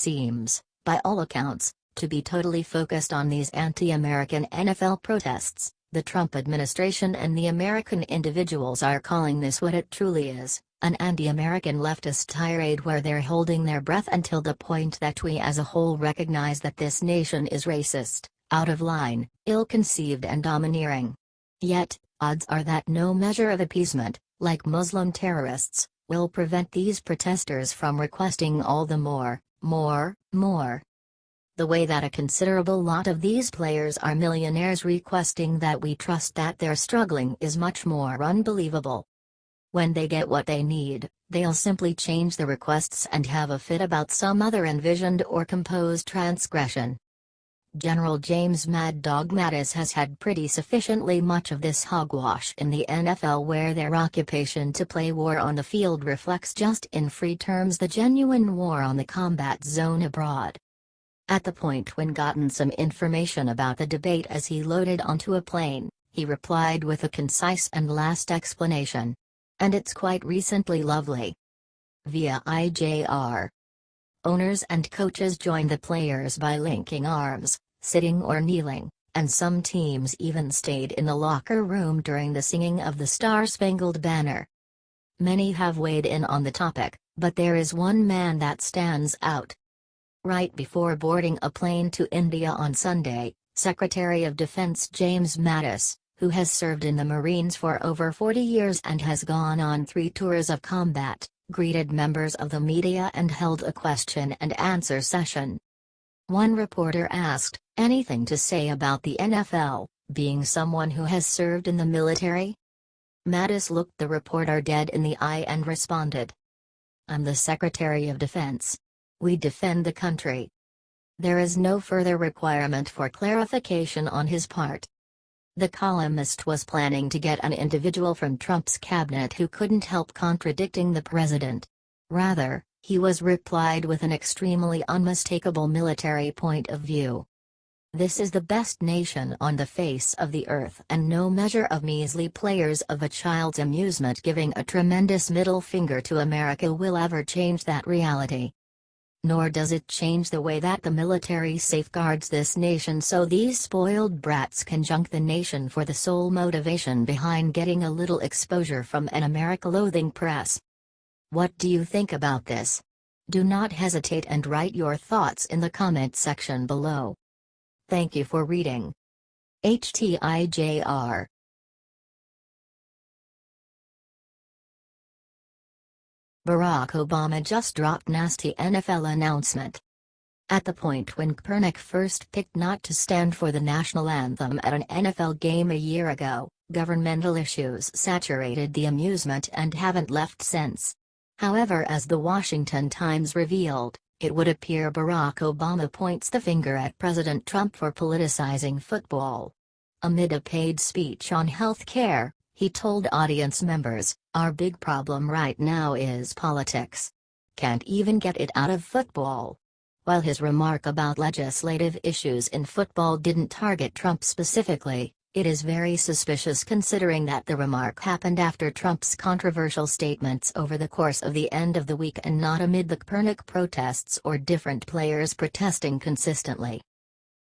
seems, by all accounts, to be totally focused on these anti-American NFL protests. The Trump administration and the American individuals are calling this what it truly is, an anti-American leftist tirade where they're holding their breath until the point that we as a whole recognize that this nation is racist, out of line, ill-conceived and domineering. Yet, odds are that no measure of appeasement, like Muslim terrorists, will prevent these protesters from requesting all the more. The way that a considerable lot of these players are millionaires requesting that we trust that they're struggling is much more unbelievable. When they get what they need, they'll simply change the requests and have a fit about some other envisioned or composed transgression. General James Mad Dog Mattis has had pretty sufficiently much of this hogwash in the NFL, where their occupation to play war on the field reflects just in free terms the genuine war on the combat zone abroad. At the point when gotten some information about the debate as he loaded onto a plane, he replied with a concise and last explanation. And it's quite recently lovely. Via IJR. Owners and coaches joined the players by linking arms, sitting or kneeling, and some teams even stayed in the locker room during the singing of the Star-Spangled Banner. Many have weighed in on the topic, but there is one man that stands out. Right before boarding a plane to India on Sunday, Secretary of Defense James Mattis, who has served in the Marines for over 40 years and has gone on 3 tours of combat, greeted members of the media and held a question-and-answer session. One reporter asked, "Anything to say about the NFL, being someone who has served in the military?" Mattis looked the reporter dead in the eye and responded, "I'm the Secretary of Defense. We defend the country." There is no further requirement for clarification on his part. The columnist was planning to get an individual from Trump's cabinet who couldn't help contradicting the president. Rather, he was replied with an extremely unmistakable military point of view. This is the best nation on the face of the earth, and no measure of measly players of a child's amusement giving a tremendous middle finger to America will ever change that reality. Nor does it change the way that the military safeguards this nation so these spoiled brats can junk the nation for the sole motivation behind getting a little exposure from an America-loathing press. What do you think about this? Do not hesitate and write your thoughts in the comment section below. Thank you for reading. HTIJR. Barack Obama just dropped nasty NFL announcement. At the point when Kaepernick first picked not to stand for the national anthem at an NFL game a year ago, governmental issues saturated the amusement and haven't left since. However, as the Washington Times revealed, it would appear Barack Obama points the finger at President Trump for politicizing football. Amid a paid speech on health care, he told audience members, "Our big problem right now is politics. Can't even get it out of football." While his remark about legislative issues in football didn't target Trump specifically, it is very suspicious considering that the remark happened after Trump's controversial statements over the course of the end of the week and not amid the Kaepernick protests or different players protesting consistently.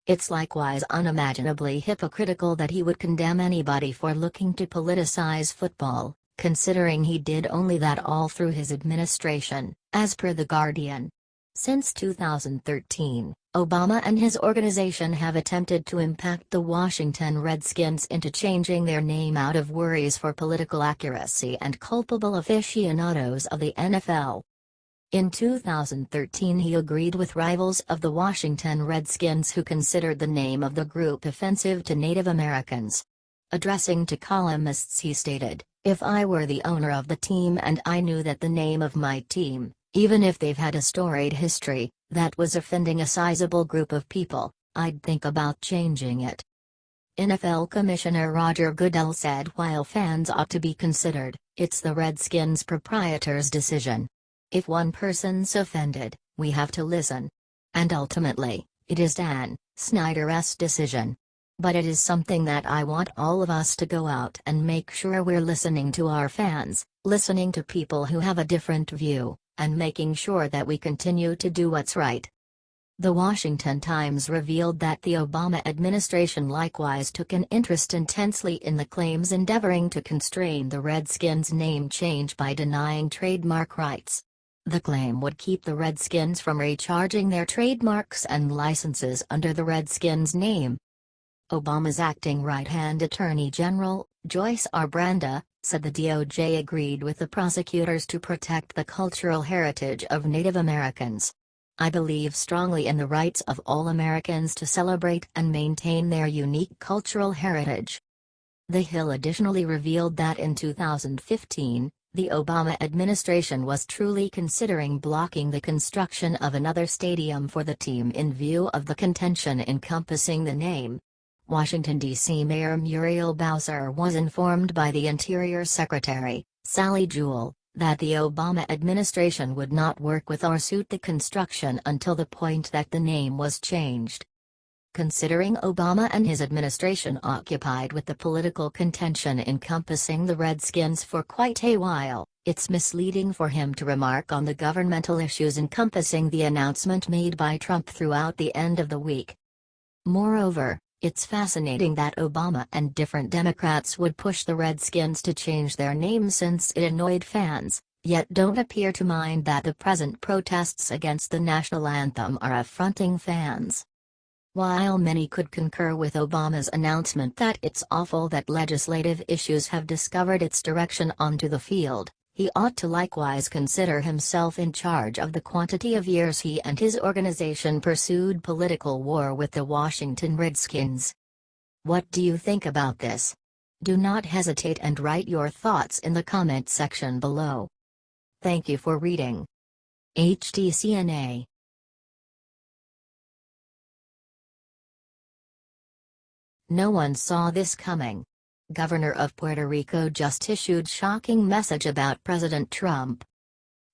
It's likewise unimaginably hypocritical that he would condemn anybody for looking to politicize football, considering he did only that all through his administration, as per The Guardian. Since 2013, Obama and his organization have attempted to impact the Washington Redskins into changing their name out of worries for political accuracy and culpable aficionados of the NFL. In 2013 he agreed with rivals of the Washington Redskins who considered the name of the group offensive to Native Americans. Addressing to columnists he stated, "If I were the owner of the team and I knew that the name of my team, even if they've had a storied history, that was offending a sizable group of people, I'd think about changing it." NFL Commissioner Roger Goodell said while fans ought to be considered, it's the Redskins proprietors' decision. If one person's offended, we have to listen. And ultimately, it is Dan Snyder's decision. But it is something that I want all of us to go out and make sure we're listening to our fans, listening to people who have a different view, and making sure that we continue to do what's right. The Washington Times revealed that the Obama administration likewise took an interest intensely in the claims endeavoring to constrain the Redskins' name change by denying trademark rights. The claim would keep the Redskins from recharging their trademarks and licenses under the Redskins name. Obama's acting right-hand Attorney General, Joyce R. Branda, said the DOJ agreed with the prosecutors to protect the cultural heritage of Native Americans. I believe strongly in the rights of all Americans to celebrate and maintain their unique cultural heritage. The Hill additionally revealed that in 2015, the Obama administration was truly considering blocking the construction of another stadium for the team in view of the contention encompassing the name. Washington, D.C. Mayor Muriel Bowser was informed by the Interior Secretary, Sally Jewell, that the Obama administration would not work with or suit the construction until the point that the name was changed. Considering Obama and his administration occupied with the political contention encompassing the Redskins for quite a while, it's misleading for him to remark on the governmental issues encompassing the announcement made by Trump throughout the end of the week. Moreover, it's fascinating that Obama and different Democrats would push the Redskins to change their name since it annoyed fans, yet don't appear to mind that the present protests against the national anthem are affronting fans. While many could concur with Obama's announcement that it's awful that legislative issues have discovered its direction onto the field, he ought to likewise consider himself in charge of the quantity of years he and his organization pursued political war with the Washington Redskins. What do you think about this? Do not hesitate and write your thoughts in the comment section below. Thank you for reading. HTCNA. No one saw this coming. Governor of Puerto Rico just issued shocking message about President Trump.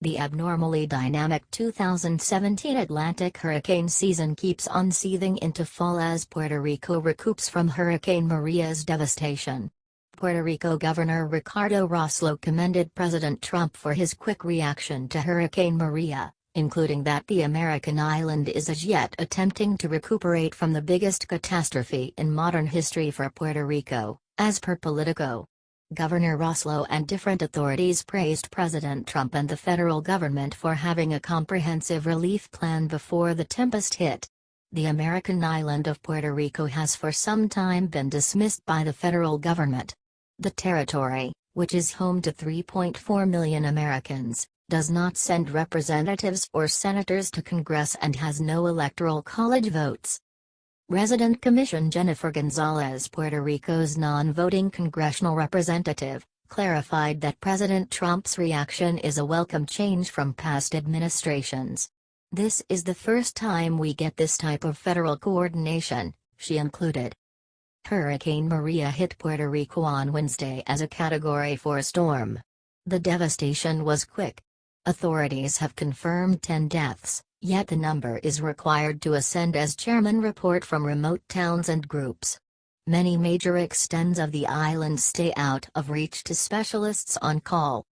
The abnormally dynamic 2017 Atlantic hurricane season keeps on seething into fall as Puerto Rico recoups from Hurricane Maria's devastation. Puerto Rico Governor Ricardo Rossello commended President Trump for his quick reaction to Hurricane Maria, including that the American island is as yet attempting to recuperate from the biggest catastrophe in modern history for Puerto Rico, as per Politico. Governor Rossello and different authorities praised President Trump and the federal government for having a comprehensive relief plan before the tempest hit. The American island of Puerto Rico has for some time been dismissed by the federal government. The territory, which is home to 3.4 million Americans, does not send representatives or senators to Congress and has no electoral college votes. Resident Commission Jennifer Gonzalez, Puerto Rico's non-voting congressional representative, clarified that President Trump's reaction is a welcome change from past administrations. This is the first time we get this type of federal coordination, she included. Hurricane Maria hit Puerto Rico on Wednesday as a Category 4 storm. The devastation was quick. Authorities have confirmed 10 deaths, yet the number is required to ascend as chairmen report from remote towns and groups. Many major extents of the island stay out of reach to specialists on call.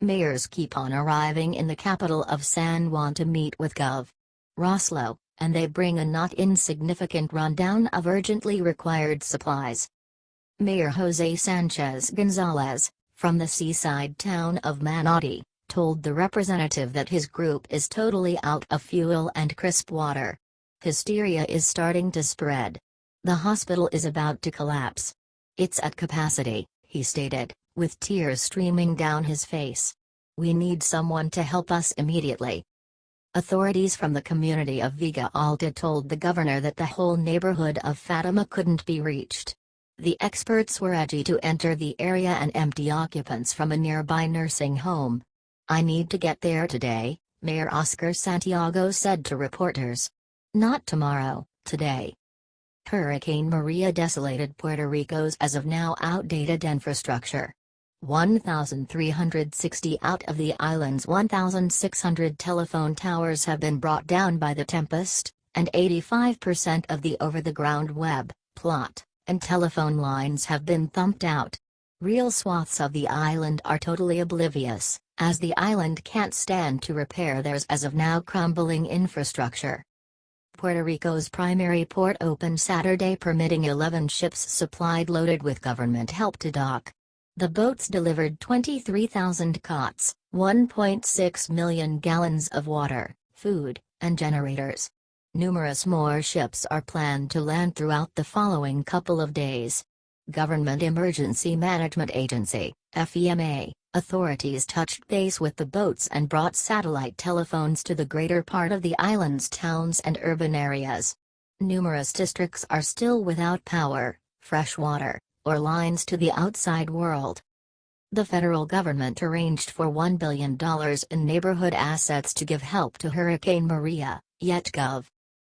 Mayors keep on arriving in the capital of San Juan to meet with Gov. Rossello, and they bring a not insignificant rundown of urgently required supplies. Mayor Jose Sanchez Gonzalez, from the seaside town of Manatí, told the representative that his group is totally out of fuel and crisp water. Hysteria is starting to spread. The hospital is about to collapse. It's at capacity, he stated, with tears streaming down his face. We need someone to help us immediately. Authorities from the community of Vega Alta told the governor that the whole neighborhood of Fatima couldn't be reached. The experts were edgy to enter the area and empty occupants from a nearby nursing home. I need to get there today, Mayor Oscar Santiago said to reporters. Not tomorrow, today. Hurricane Maria desolated Puerto Rico's as of now outdated infrastructure. 1,360 out of the island's 1,600 telephone towers have been brought down by the tempest, and 85% of the over-the-ground web, plot, and telephone lines have been thumped out. Real swaths of the island are totally oblivious, as the island can't stand to repair theirs as of now crumbling infrastructure. Puerto Rico's primary port opened Saturday, permitting 11 ships supplied loaded with government help to dock. The boats delivered 23,000 cots, 1.6 million gallons of water, food, and generators. Numerous more ships are planned to land throughout the following couple of days. Government Emergency Management Agency, FEMA, authorities touched base with the boats and brought satellite telephones to the greater part of the island's towns and urban areas. Numerous districts are still without power, fresh water, or lines to the outside world. The federal government arranged for $1 billion in neighborhood assets to give help to Hurricane Maria, yet Gov.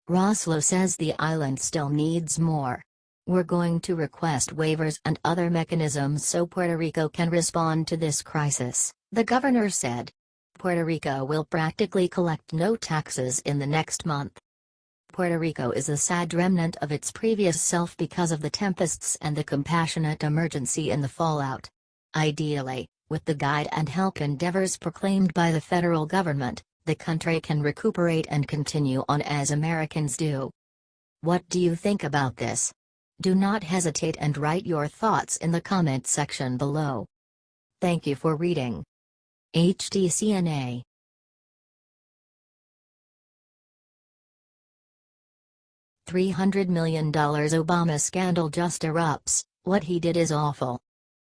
Roslo says the island still needs more. We're going to request waivers and other mechanisms so Puerto Rico can respond to this crisis, the governor said. Puerto Rico will practically collect no taxes in the next month. Puerto Rico is a sad remnant of its previous self because of the tempests and the compassionate emergency in the fallout. Ideally, with the guide and help endeavors proclaimed by the federal government, the country can recuperate and continue on as Americans do. What do you think about this? Do not hesitate and write your thoughts in the comment section below. Thank you for reading. HDCNA. $300 million Obama scandal just erupts, what he did is awful.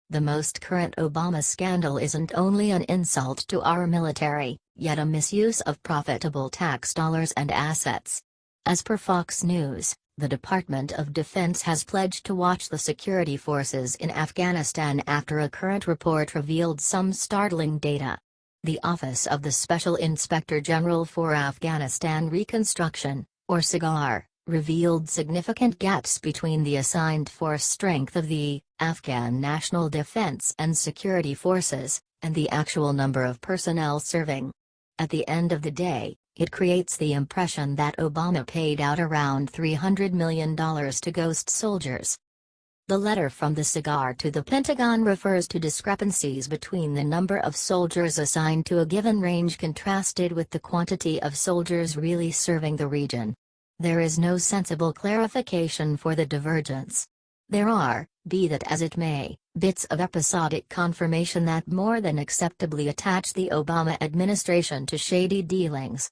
The most current Obama scandal isn't only an insult to our military, yet a misuse of profitable tax dollars and assets. As per Fox News, the Department of Defense has pledged to watch the security forces in Afghanistan after a current report revealed some startling data. The Office of the Special Inspector General for Afghanistan Reconstruction, or SIGAR, revealed significant gaps between the assigned force strength of the Afghan National Defense and Security Forces, and the actual number of personnel serving. At the end of the day, it creates the impression that Obama paid out around $300 million to ghost soldiers. The letter from the SIGAR to the Pentagon refers to discrepancies between the number of soldiers assigned to a given range contrasted with the quantity of soldiers really serving the region. There is no sensible clarification for the divergence. There are, be that as it may, bits of episodic confirmation that more than acceptably attach the Obama administration to shady dealings.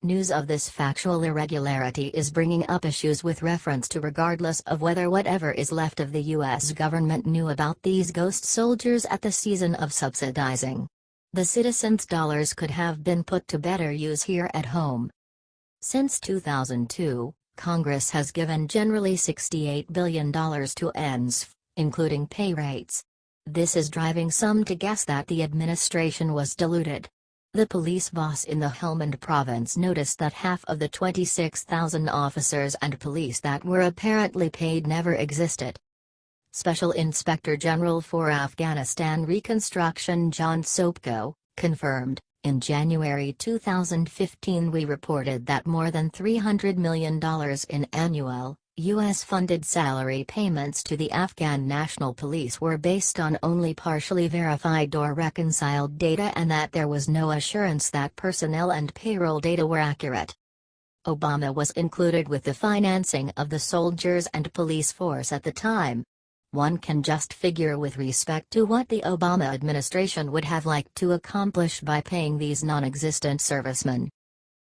News of this factual irregularity is bringing up issues with reference to regardless of whether whatever is left of the U.S. government knew about these ghost soldiers at the season of subsidizing. The citizens' dollars could have been put to better use here at home. Since 2002, Congress has given generally $68 billion to ENSF, including pay rates. This is driving some to guess that the administration was deluded. The police boss in the Helmand province noticed that half of the 26,000 officers and police that were apparently paid never existed. Special Inspector General for Afghanistan Reconstruction John Sopko confirmed, in January 2015 we reported that more than $300 million in annual, U.S.-funded salary payments to the Afghan National Police were based on only partially verified or reconciled data and that there was no assurance that personnel and payroll data were accurate. Obama was included with the financing of the soldiers and police force at the time. One can just figure with respect to what the Obama administration would have liked to accomplish by paying these non-existent servicemen.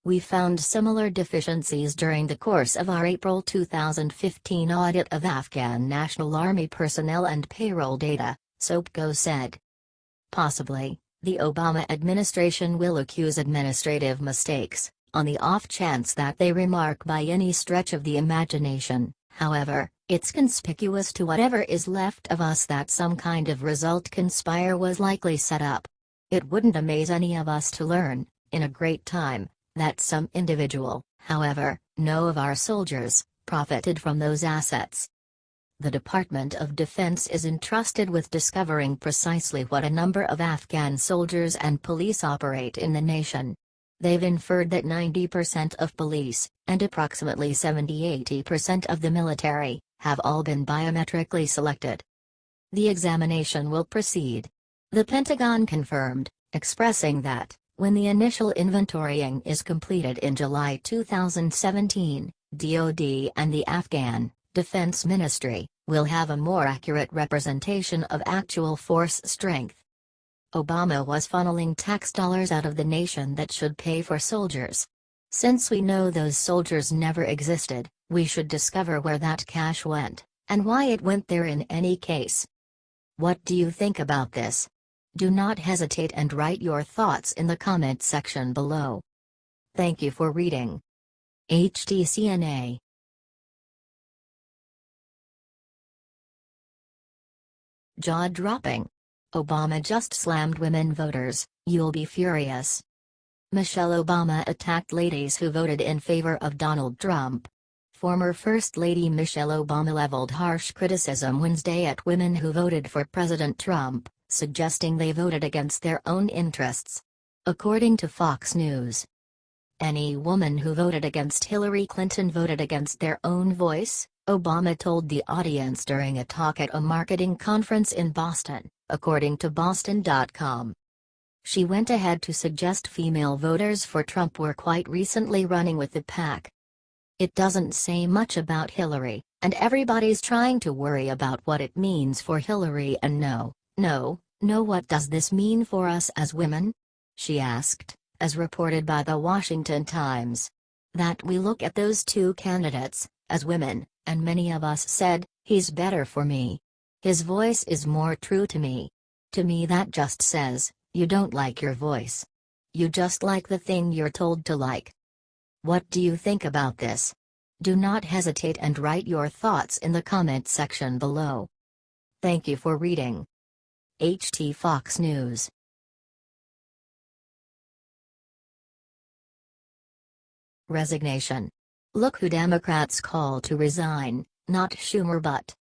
We found similar deficiencies during the course of our April 2015 audit of Afghan National Army personnel and payroll data, Sopko said. Possibly, the Obama administration will accuse administrative mistakes, on the off chance that they remark by any stretch of the imagination. However, it's conspicuous to whatever is left of us that some kind of result conspire was likely set up. It wouldn't amaze any of us to learn, in a great time, that some individual, however, no of our soldiers, profited from those assets. The Department of Defense is entrusted with discovering precisely what a number of Afghan soldiers and police operate in the nation. They've inferred that 90% of police, and approximately 70–80% of the military, have all been biometrically selected. The examination will proceed. The Pentagon confirmed, expressing that, When the initial inventorying is completed in July 2017, DoD and the Afghan Defense Ministry will have a more accurate representation of actual force strength. Obama was funneling tax dollars out of the nation that should pay for soldiers. Since we know those soldiers never existed, we should discover where that cash went, and why it went there in any case. What do you think about this? Do not hesitate and write your thoughts in the comment section below. Thank you for reading. HTCNA. Jaw-dropping. Obama just slammed women voters, you'll be furious. Michelle Obama attacked ladies who voted in favor of Donald Trump. Former First Lady Michelle Obama leveled harsh criticism Wednesday at women who voted for President Trump, suggesting they voted against their own interests. According to Fox News, any woman who voted against Hillary Clinton voted against their own voice, Obama told the audience during a talk at a marketing conference in Boston, according to Boston.com. She went ahead to suggest female voters for Trump were quite recently running with the pack. It doesn't say much about Hillary, and everybody's trying to worry about what it means for Hillary and no, what does this mean for us as women? She asked, as reported by the Washington Times. That we look at those two candidates, as women, and many of us said, he's better for me. His voice is more true to me. To me that just says, you don't like your voice. You just like the thing you're told to like. What do you think about this? Do not hesitate and write your thoughts in the comment section below. Thank you for reading. HT Fox News. Resignation. Look who Democrats call to resign, not Schumer but.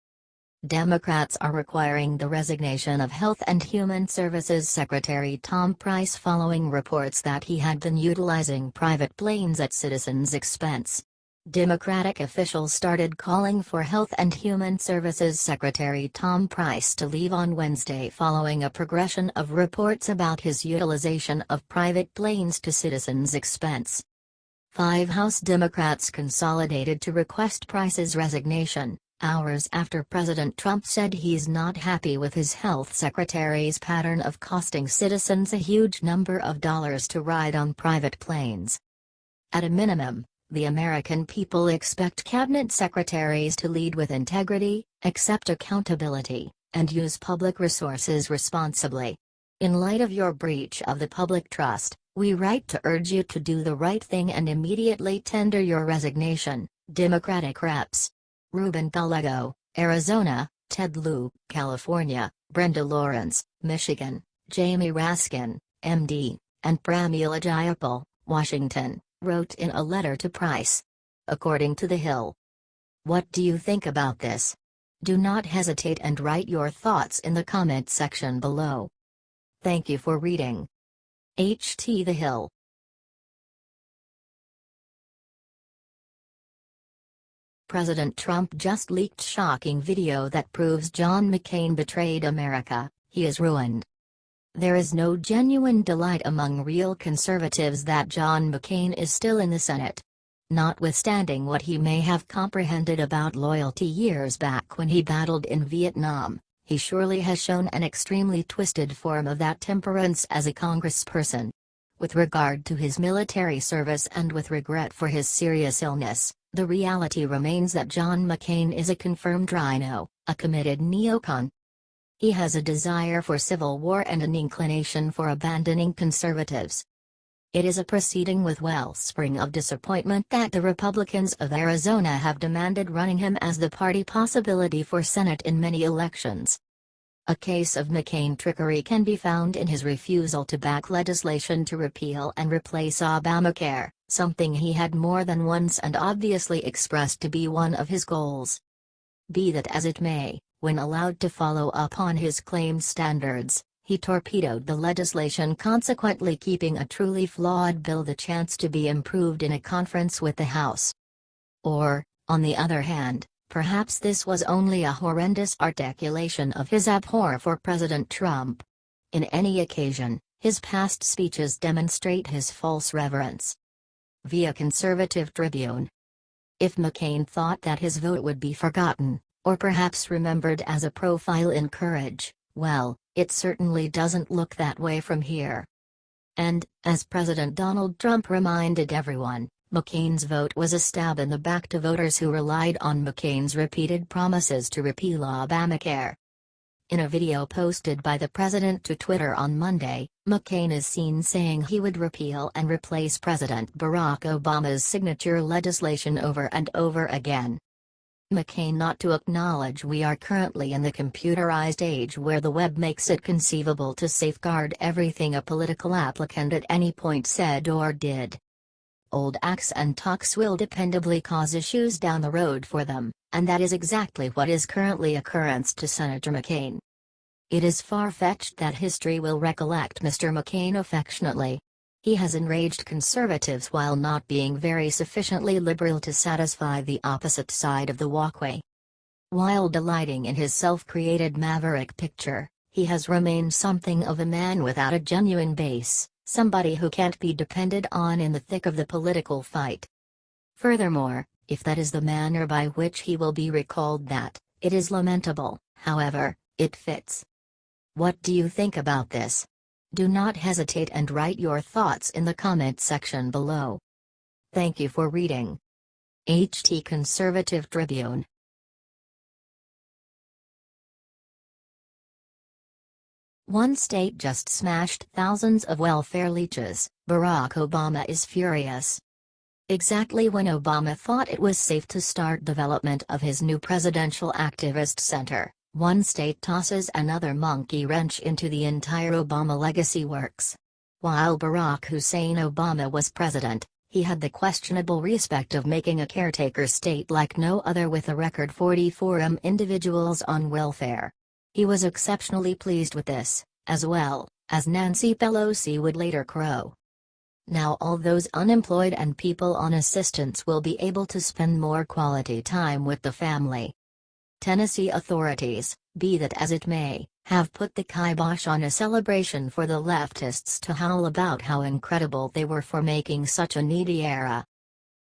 Democrats are requiring the resignation of Health and Human Services Secretary Tom Price following reports that he had been utilizing private planes at citizens' expense. Democratic officials started calling for Health and Human Services Secretary Tom Price to leave on Wednesday following a progression of reports about his utilization of private planes to citizens' expense. 5 House Democrats consolidated to request Price's resignation, hours after President Trump said he's not happy with his health secretary's pattern of costing citizens a huge number of dollars to ride on private planes. At a minimum, the American people expect cabinet secretaries to lead with integrity, accept accountability, and use public resources responsibly. In light of your breach of the public trust, we write to urge you to do the right thing and immediately tender your resignation. Democratic Reps. Ruben Gallego, Arizona; Ted Lieu, California; Brenda Lawrence, Michigan; Jamie Raskin, MD, and Pramila Jayapal, Washington, wrote in a letter to Price. According to The Hill. What do you think about this? Do not hesitate and write your thoughts in the comment section below. Thank you for reading. HT The Hill. President Trump just leaked shocking video that proves John McCain betrayed America. He is ruined. There is no genuine delight among real conservatives that John McCain is still in the Senate. Notwithstanding what he may have comprehended about loyalty years back when he battled in Vietnam, he surely has shown an extremely twisted form of that temperance as a congressperson. With regard to his military service and with regret for his serious illness, the reality remains that John McCain is a confirmed rhino, a committed neocon. He has a desire for civil war and an inclination for abandoning conservatives. It is a proceeding with wellspring of disappointment that the Republicans of Arizona have demanded running him as the party possibility for Senate in many elections. A case of McCain trickery can be found in his refusal to back legislation to repeal and replace Obamacare, something he had more than once and obviously expressed to be one of his goals. Be that as it may, when allowed to follow up on his claimed standards, he torpedoed the legislation, consequently keeping a truly flawed bill the chance to be improved in a conference with the House. Or, on the other hand, perhaps this was only a horrendous articulation of his abhor for President Trump. In any occasion, His past speeches demonstrate his false reverence. Via Conservative Tribune. If McCain thought that his vote would be forgotten, or perhaps remembered as a profile in courage, well, it certainly doesn't look that way from here. And, as President Donald Trump reminded everyone, McCain's vote was a stab in the back to voters who relied on McCain's repeated promises to repeal Obamacare. In a video posted by the president to Twitter on Monday, McCain is seen saying he would repeal and replace President Barack Obama's signature legislation over and over again. McCain not to acknowledge we are currently in the computerized age where the web makes it conceivable to safeguard everything a political applicant at any point said or did. Old acts and talks will dependably cause issues down the road for them, and that is exactly what is currently occurring to Senator McCain. It is far-fetched that history will recollect Mr. McCain affectionately. He has enraged conservatives while not being very sufficiently liberal to satisfy the opposite side of the walkway. While delighting in his self-created maverick picture, he has remained something of a man without a genuine base, somebody who can't be depended on in the thick of the political fight. Furthermore, if that is the manner by which he will be recalled, that, it is lamentable, however, it fits. What do you think about this? Do not hesitate and write your thoughts in the comment section below. Thank you for reading. HT Conservative Tribune. One state just smashed thousands of welfare leeches. Barack Obama is furious. Exactly when Obama thought it was safe to start development of his new presidential activist center, one state tosses another monkey wrench into the entire Obama legacy works. While Barack Hussein Obama was president, he had the questionable respect of making a caretaker state like no other with a record 44 individuals on welfare. He was exceptionally pleased with this, as well, as Nancy Pelosi would later crow. Now all those unemployed and people on assistance will be able to spend more quality time with the family. Tennessee authorities, be that as it may, have put the kibosh on a celebration for the leftists to howl about how incredible they were for making such a needy era.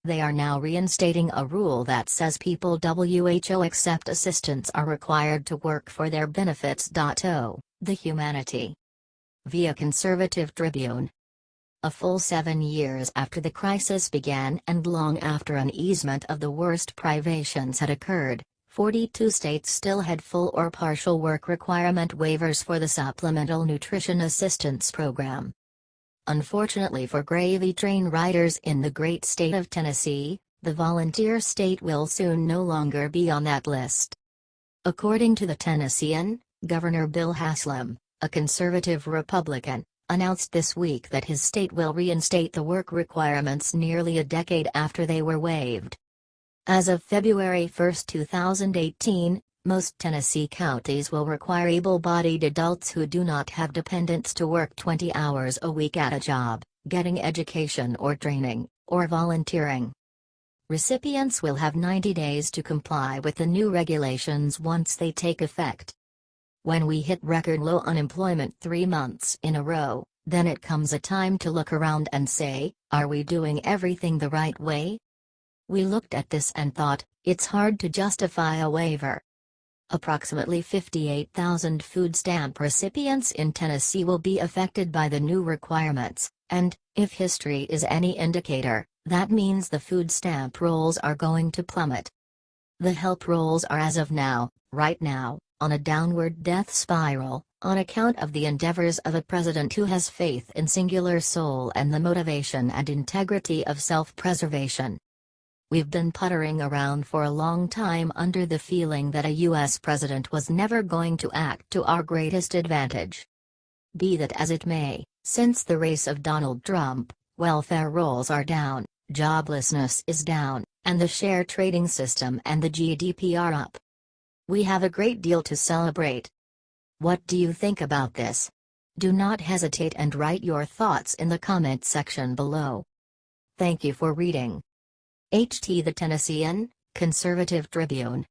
They are now reinstating a rule that says people WHO accept assistance are required to work for their benefits. Oh, the humanity. Via Conservative Tribune. A full 7 years after the crisis began and long after an easement of the worst privations had occurred, 42 states still had full or partial work requirement waivers for the Supplemental Nutrition Assistance Program. Unfortunately for gravy train riders in the great state of Tennessee, the volunteer state will soon no longer be on that list. According to the Tennessean, Governor Bill Haslam, a conservative Republican, announced this week that his state will reinstate the work requirements nearly a decade after they were waived. As of February 1, 2018, most Tennessee counties will require able-bodied adults who do not have dependents to work 20 hours a week at a job, getting education or training, or volunteering. Recipients will have 90 days to comply with the new regulations once they take effect. When we hit record low unemployment 3 months in a row, then it comes a time to look around and say, are we doing everything the right way? We looked at this and thought, it's hard to justify a waiver. Approximately 58,000 food stamp recipients in Tennessee will be affected by the new requirements, and, if history is any indicator, that means the food stamp rolls are going to plummet. The help rolls are as of now, right now, on a downward death spiral, on account of the endeavors of a president who has faith in singular soul and the motivation and integrity of self-preservation. We've been puttering around for a long time under the feeling that a U.S. president was never going to act to our greatest advantage. Be that as it may, since the race of Donald Trump, welfare rolls are down, joblessness is down, and the share trading system and the GDP are up. We have a great deal to celebrate. What do you think about this? Do not hesitate and write your thoughts in the comment section below. Thank you for reading. HT The Tennessean, Conservative Tribune.